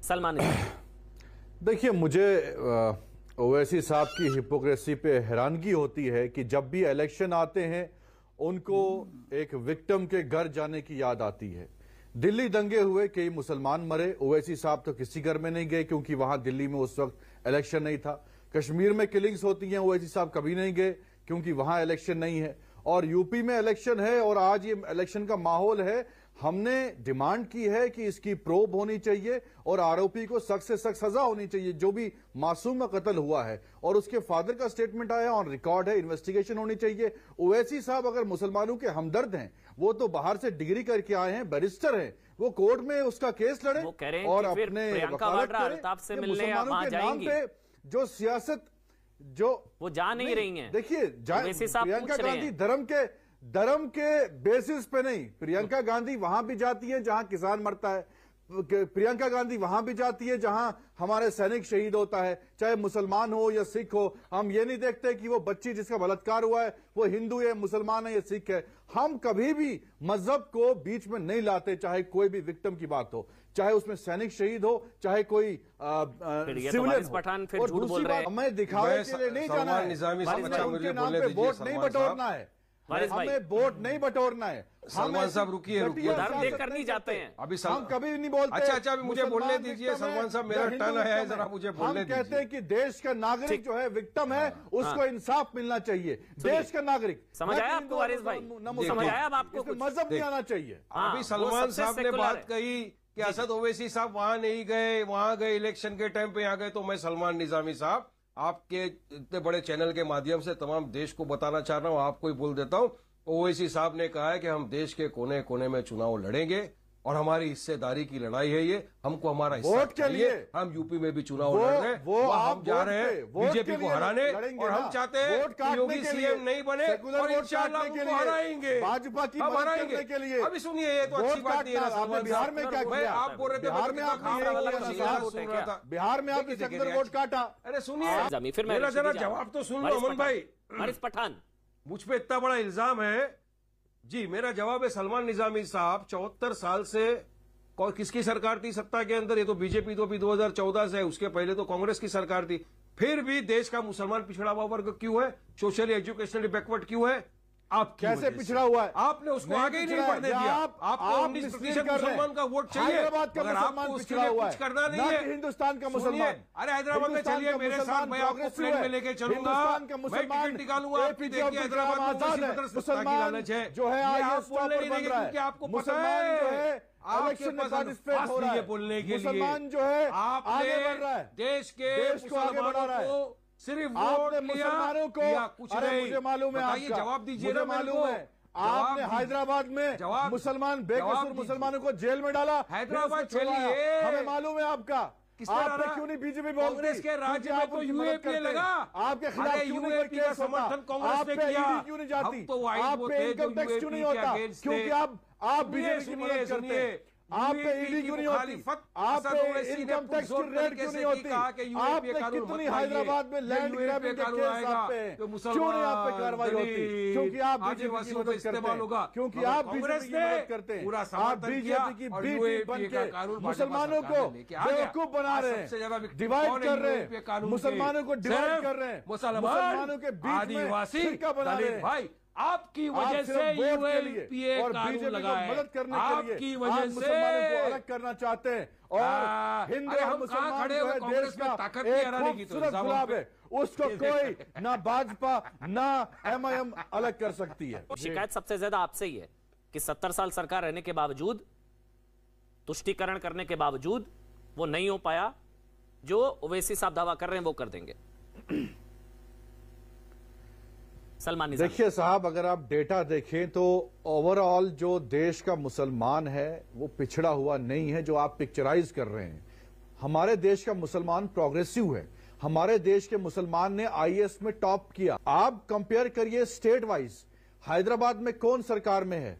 सलमान। देखिए, मुझे ओवैसी साहब की हिपोक्रेसी पे हैरानगी होती है कि जब भी इलेक्शन आते हैं उनको एक विक्टिम के घर जाने की याद आती है। दिल्ली दंगे हुए, कई मुसलमान मरे, ओवैसी साहब तो किसी घर में नहीं गए क्योंकि वहां दिल्ली में उस वक्त इलेक्शन नहीं था। कश्मीर में किलिंग्स होती हैं, ओवैसी साहब कभी नहीं गए क्योंकि वहां इलेक्शन नहीं है। और यूपी में इलेक्शन है और आज ये इलेक्शन का माहौल है। हमने डिमांड की है कि इसकी प्रोब होनी चाहिए और आरोपी को सख्त से सख्त सजा होनी चाहिए जो भी मासूम का कत्ल हुआ है। और उसके फादर का स्टेटमेंट आया, ऑन रिकॉर्ड है, इन्वेस्टिगेशन होनी चाहिए। ओवैसी साहब अगर मुसलमानों के हमदर्द हैं, वो तो बाहर से डिग्री करके आए हैं, बैरिस्टर हैं, वो कोर्ट में उसका केस लड़े और अपने वकालत करें। मुसलमानों के नाम पे जो सियासत जो वो जा नहीं रही हैं। देखिए, प्रियंका गांधी धर्म के बेसिस पे नहीं, प्रियंका गांधी वहां भी जाती है जहां किसान मरता है, प्रियंका गांधी वहां भी जाती है जहां हमारे सैनिक शहीद होता है, चाहे मुसलमान हो या सिख हो। हम ये नहीं देखते कि वो बच्ची जिसका बलात्कार हुआ है वो हिंदू है, मुसलमान है या सिख है। हम कभी भी मजहब को बीच में नहीं लाते, चाहे कोई भी विक्टिम की बात हो, चाहे उसमें सैनिक शहीद हो, चाहे कोई सिविलियन पठान। और दूसरी बात, हमें दिखावे के लिए नहीं जाना है, उनके नाम पे वोट नहीं बटोरना है, हमें वोट नहीं बटोरना है। सलमान साहब रुकिए, धर्म देकर नहीं जाते हैं अभी हम कभी नहीं बोलते। अच्छा, अभी मुझे बोलने दीजिए सलमान साहब, मेरा टर्न है, जरा मुझे बोलने दीजिए। हम कहते हैं कि देश का नागरिक जो है विक्टिम है, उसको इंसाफ मिलना चाहिए। देश का नागरिक, समझ आया आपको वारिस भाई? समझ आया अब आपको? मजहब नहीं आना चाहिए। अभी सलमान साहब ने बात कही कि असद ओवैसी साहब वहां नहीं गए, वहां गए इलेक्शन के टाइम पे, यहाँ गए। तो मैं सलमान निजामी साहब आपके इतने बड़े चैनल के माध्यम से तमाम देश को बताना चाह रहा हूं, आपको ही बोल देता हूं। ओवैसी साहब ने कहा है कि हम देश के कोने कोने में चुनाव लड़ेंगे और हमारी हिस्सेदारी की लड़ाई है ये, हमको हमारा हिस्सा चाहिए। हम यूपी में भी चुनाव लड़ रहे हैं, वो हम जा रहे हैं बीजेपी को हराने, और हम चाहते हैं कि योगी सीएम नहीं बने और इंशाल्लाह उनको हराएंगे, भाजपा की हम हराएंगे के लिए। अभी सुनिए, ये तो अच्छी बात नहीं है ना। बिहार में क्या किया? आप बोल रहे थे बिहार में बिहार में आपने सेकुलर वोट काटा। अरे सुनिए, मेरा जरा जवाब तो सुन लो अमन भाई। वारिस पठान, मुझ पे इतना बड़ा इल्जाम है जी, मेरा जवाब है सलमान निजामी साहब, 74 साल से किसकी सरकार थी सत्ता के अंदर? ये तो बीजेपी तो भी 2014 से है, उसके पहले तो कांग्रेस की सरकार थी। फिर भी देश का मुसलमान पिछड़ा हुआ वर्ग क्यों है? सोशली एजुकेशनली बैकवर्ड क्यों है? आप कैसे पिछड़ा हुआ है? आपने उसको आगे ही नहीं बढ़ने दिया। आपको 19% मुसलमान का वोट चाहिए, हैदराबाद का मुसलमान पिछड़ा हुआ है, करना नहीं है हिंदुस्तान का मुसलमान। अरे हैदराबाद में चलिए मेरे साथ, मैं आपको प्लेन में लेके चलूंगा, मैं टिकट निकालूंगा, आप देखिए हैदराबाद में मुसलमान जो है आप बोल नहीं रहे क्योंकि आपको पता है इलेक्शन में पार्टिसिपेट हो रहा है, बोलने के लिए मुसलमान जो है आगे बढ़ रहा है, देश को आगे बढ़ा रहा है। सिर्फ आपने मुसलमानों को, कुछ अरे नहीं, मुझे मालूम है, बताइए, जवाब दीजिए ना। मालूम है आपने हैदराबाद में मुसलमान बेकसूर मुसलमानों को जेल में डाला, हैदराबाद चलिए, हमें मालूम है आपका। आपने क्यों नहीं बीजेपी कांग्रेस के राज्य में तो यूएपीए लगा, आपके खिलाफ क्यों नहीं कोई केस होता? आप पे ईडी क्यों नहीं जाती? आप पे इनकम टैक्स क्यों नहीं होता? क्योंकि आप बीजेपी की मदद करते हैं। आप पे ईडी क्यों नहीं होती? आप पे इनकम टैक्स की रेड क्यों नहीं होती? आपने कितनी हैदराबाद में लैंड ग्रैबिंग के केस आप पे, क्यों नहीं आप पे कार्रवाई होती? क्योंकि आप बीजेपी की मदद करते हैं, क्योंकि आप बीजेपी की मदद करते हैं। आप बीजेपी की बी टीम बन के मुसलमानों को बेवकूफ बना रहे हैं, डिवाइड कर रहे हैं, मुसलमानों को डिवाइड कर रहे हैं, मुसलमानों के बीच में फिरका बना रहे हैं। आपकी वजह से यूएपीए और बीजेपी को मदद करने के लिए वजह मुसलमानों को अलग करना चाहते हैं। और हिंदू और मुसलमान जो है देश का एक खूबसूरत गुलाब है, उसको कोई ना भाजपा ना एमआईएम अलग कर सकती है। शिकायत सबसे ज्यादा आपसे ही है कि 70 साल सरकार रहने के बावजूद, तुष्टीकरण करने के बावजूद वो नहीं हो पाया। जो ओवैसी साहब दावा कर रहे हैं वो कर देंगे। सलमान निजामी, देखिए साहब, अगर आप डेटा देखें तो ओवरऑल जो देश का मुसलमान है वो पिछड़ा हुआ नहीं है जो आप पिक्चराइज कर रहे हैं। हमारे देश का मुसलमान प्रोग्रेसिव है, हमारे देश के मुसलमान ने आईएएस में टॉप किया। आप कंपेयर करिए स्टेट वाइज, हैदराबाद में कौन सरकार में है?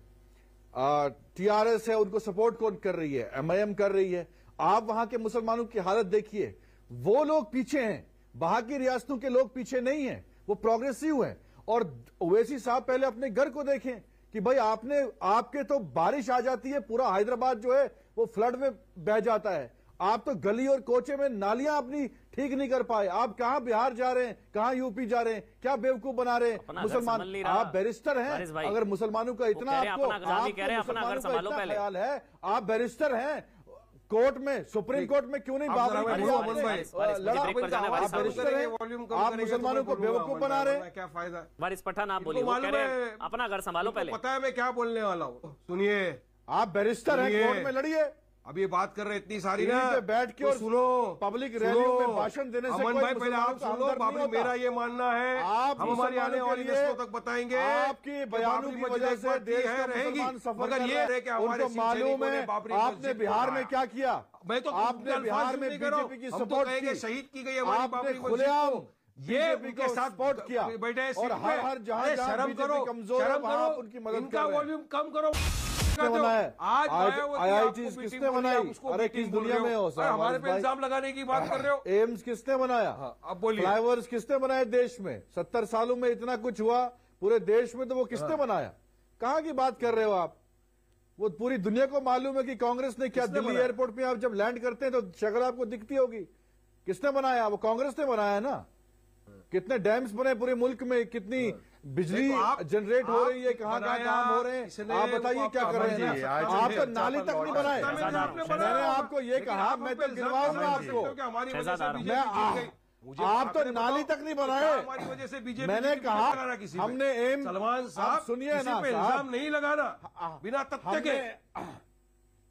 टीआरएस है, उनको सपोर्ट कौन कर रही है? एमआईएम कर रही है। आप वहां के मुसलमानों की हालत देखिए, वो लोग पीछे हैं, वहां की रियासतों के लोग पीछे नहीं है, वो प्रोग्रेसिव है। और ओवैसी साहब पहले अपने घर को देखें कि भाई आपके तो बारिश आ जाती है, पूरा हैदराबाद जो है वो फ्लड में बह जाता है। आप तो गली और कोचे में नालियां अपनी ठीक नहीं कर पाए। आप कहां बिहार जा रहे हैं, कहां यूपी जा रहे हैं, क्या बेवकूफ बना रहे हैं मुसलमान। आप बैरिस्टर हैं, अगर मुसलमानों का इतना आपको ख्याल है, आप बैरिस्टर हैं, कोर्ट में, सुप्रीम कोर्ट में क्यों नहीं बात लड़ा? आप बैरिस्टर हैं, आप मुसलमानों को बेवकूफ बना रहे हैं, क्या फायदा? वारिस पठान आप बोलिए, वो कह रहे हैं अपना घर संभालो पहले। पता है मैं क्या बोलने वाला हूँ, सुनिए। आप बैरिस्टर हैं, कोर्ट में लड़िए। अब ये बात कर रहे इतनी सारी ना, पे बैठ के और सुनो, पब्लिक रैलियों में भाषण देने से अमन भाई पहले आप सुन लो। बाबरी, मेरा ये मानना है, हम हमारी आने वाली नस्लों तक बताएंगे, आपकी बयानों की वजह से देश का मुसलमान सफर कर रहा है। उनको मालूम है आपने बिहार में क्या किया। मैं तो आपने बिहार में बीजेपी की सपोर्ट की, शहीद की गई हमारी आपने बाबरी खुलेआम ये के साथ सपोर्ट किया बैठे और हर जहां शर्म करो, कमजोर है वहां आप उनकी मदद इनका कर रहे हैं। वॉल्यूम कम करो। आज IITs किसने बनाई? अरे किस दुनिया में हो सर? हमारे पे इल्जाम लगाने की बात कर रहे हो। एम्स किसने बनाया? अब बोलिए। फ्लाईओवर्स किसने बनाए देश में? 70 सालों में इतना कुछ हुआ पूरे देश में, तो वो किसने बनाया? कहां की बात कर रहे हो आप? वो पूरी दुनिया को मालूम है कि कांग्रेस ने क्या। दिल्ली एयरपोर्ट पे आप जब लैंड करते हैं तो शक्ल आपको दिखती होगी। किसने बनाया? वो कांग्रेस ने बनाया ना। कितने डैम्स बने पूरे मुल्क में, कितनी बिजली जनरेट हो रही है, कहां कहां काम हो रहे हैं, आप बताइए क्या कर रहे हैं? आप तो नाली तक नहीं बनाए। मैंने आपको ये कहा, मैं तो गिनवाऊंगा आपको, आप तो नाली तक नहीं बनाए। हमारी वजह से बीजेपी मैंने कहा हमने एम, सलमान साहब सुनिए ना, इल्जाम नहीं लगाना बिना तथ्य के,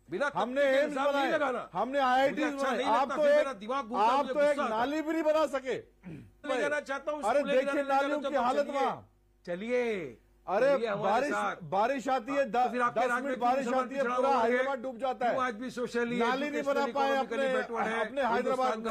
बिना हमने एम्स बनाए, हमने IITs बनाए। आप तो एक नाली भी नहीं बना सके। ले जाना चाहता हूँ। अरे देखिए नालियों की हालत वहां। चलिए, अरे बारिश आती है, 10 मिनट बारिश आती है, पूरा हैदराबाद डूब जाता है। आज भी सोशली नाली नहीं बना पाए अपने हैदराबाद में।